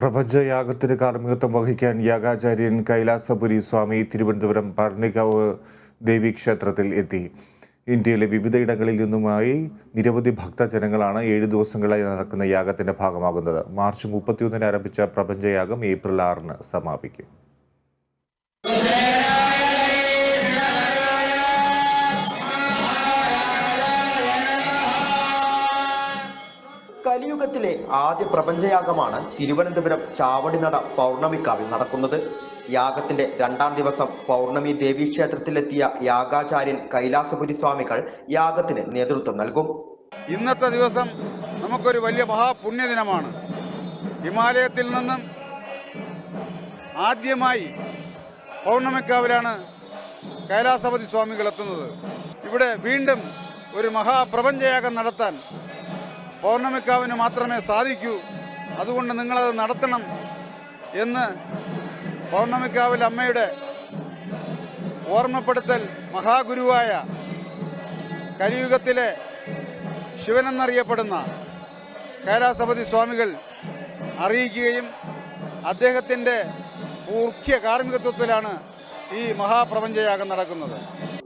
പ്രപഞ്ചയാഗത്തിന് കാർമ്മികത്വം വഹിക്കാൻ യാഗാചാര്യൻ കൈലാസപുരി സ്വാമി തിരുവനന്തപുരം ഭരണികാവ് ദേവീക്ഷേത്രത്തിൽ എത്തി. ഇന്ത്യയിലെ വിവിധയിടങ്ങളിൽ നിന്നുമായി നിരവധി ഭക്തജനങ്ങളാണ് 7 ദിവസങ്ങളായി നടക്കുന്ന യാഗത്തിന്റെ ഭാഗമാകുന്നത്. മാർച്ച് 31 ആരംഭിച്ച പ്രപഞ്ചയാഗം ഏപ്രിൽ 6 സമാപിക്കും. കലിയുഗത്തിലെ ആദ്യ പ്രപഞ്ചയാഗമാണ് തിരുവനന്തപുരം ചാവടിനട പൗർണമിക്കാവിൽ നടക്കുന്നത്. യാഗത്തിന്റെ 2ാം ദിവസം പൗർണമി ദേവീക്ഷേത്രത്തിലെത്തിയ യാഗാചാര്യൻ കൈലാസപുരി സ്വാമികൾ യാഗത്തിന് നേതൃത്വം നൽകും. ഇന്നത്തെ ദിവസം നമുക്കൊരു വലിയ മഹാപുണ്യദിനമാണ്. ഹിമാലയത്തിൽ നിന്നും ആദ്യമായി പൗർണമിക്കാവിലാണ് കൈലാസപതി സ്വാമികൾ എത്തുന്നത്. ഇവിടെ വീണ്ടും ഒരു മഹാപ്രപഞ്ചയാഗം നടത്താൻ പൗർണമിക്കാവിന് മാത്രമേ സാധിക്കൂ. അതുകൊണ്ട് നിങ്ങളത് നടത്തണം എന്ന് പൗർണമിക്കാവിൽ അമ്മയുടെ ഓർമ്മപ്പെടുത്തൽ മഹാഗുരുവായ കലിയുഗത്തിലെ ശിവനെന്നറിയപ്പെടുന്ന കൈലാസപതി സ്വാമികൾ അറിയിക്കുകയും അദ്ദേഹത്തിൻ്റെ മുഖ്യ കാർമ്മികത്വത്തിലാണ് ഈ മഹാപ്രപഞ്ചയാഗം നടക്കുന്നത്.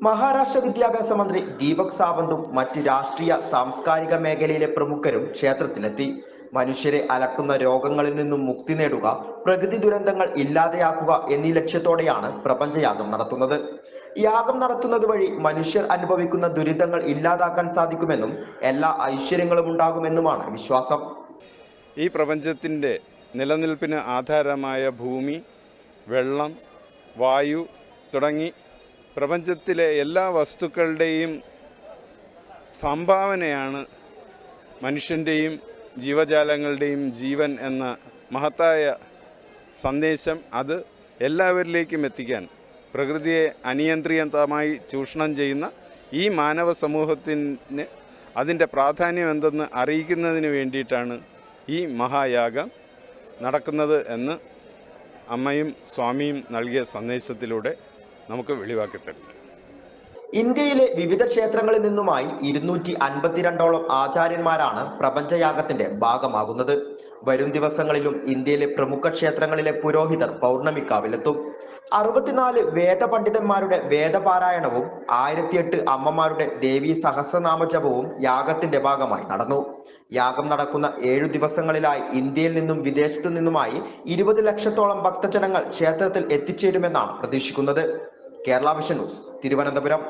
മഹാരാഷ്ട്ര വിദ്യാഭ്യാസ മന്ത്രി ദീപക് സാവന്തും മറ്റ് രാഷ്ട്രീയ സാംസ്കാരിക മേഖലയിലെ പ്രമുഖരും ക്ഷേത്രത്തിലെത്തി. മനുഷ്യരെ അലട്ടുന്ന രോഗങ്ങളിൽ നിന്നും മുക്തി നേടുക, പ്രകൃതി ദുരന്തങ്ങൾ ഇല്ലാതെയാക്കുക എന്നീ ലക്ഷ്യത്തോടെയാണ് പ്രപഞ്ചയാഗം നടത്തുന്നത്. യാഗം നടത്തുന്നത് വഴി മനുഷ്യർ അനുഭവിക്കുന്ന ദുരിതങ്ങൾ ഇല്ലാതാക്കാൻ സാധിക്കുമെന്നും എല്ലാ ഐശ്വര്യങ്ങളും ഉണ്ടാകുമെന്നുമാണ് വിശ്വാസം. ഈ പ്രപഞ്ചത്തിൻ്റെ നിലനിൽപ്പിന് ആധാരമായ ഭൂമി, വെള്ളം, വായു തുടങ്ങി പ്രപഞ്ചത്തിലെ എല്ലാ വസ്തുക്കളുടെയും സംഭാവനയാണ് മനുഷ്യൻ്റെയും ജീവജാലങ്ങളുടെയും ജീവൻ എന്ന മഹത്തായ സന്ദേശം. അത് എല്ലാവരിലേക്കും എത്തിക്കാൻ പ്രകൃതിയെ അനിയന്ത്രിതമായി ചൂഷണം ചെയ്യുന്ന ഈ മാനവ സമൂഹത്തിന് അതിൻ്റെ പ്രാധാന്യം എന്തെന്ന് അറിയിക്കുന്നതിന് വേണ്ടിയിട്ടാണ് ഈ മഹായാഗം നടക്കുന്നത് എന്ന് അമ്മയും സ്വാമിയും നൽകിയ സന്ദേശത്തിലൂടെ നമുക്ക് വെളിവാക്കിത്തരും. ഇന്ത്യയിലെ വിവിധ ക്ഷേത്രങ്ങളിൽ നിന്നുമായി 252ഓളം ആചാര്യന്മാരാണ് പ്രപഞ്ചയാഗത്തിന്റെ ഭാഗമാകുന്നത്. വരും ദിവസങ്ങളിലും ഇന്ത്യയിലെ പ്രമുഖ ക്ഷേത്രങ്ങളിലെ പുരോഹിതർ പൗർണമിക്കാവിലെത്തും. 64 വേദപണ്ഡിതന്മാരുടെ വേദപാരായണവും 1008 അമ്മമാരുടെ ദേവീ സഹസ്രനാമജപവും യാഗത്തിന്റെ ഭാഗമായി നടന്നു. യാഗം നടക്കുന്ന 7 ദിവസങ്ങളിലായി ഇന്ത്യയിൽ നിന്നും വിദേശത്തു നിന്നുമായി 20 ലക്ഷത്തോളം ഭക്തജനങ്ങൾ ക്ഷേത്രത്തിൽ എത്തിച്ചേരുമെന്നാണ് പ്രതീക്ഷിക്കുന്നത്. Kerala vision news, Thiruvananthapuram.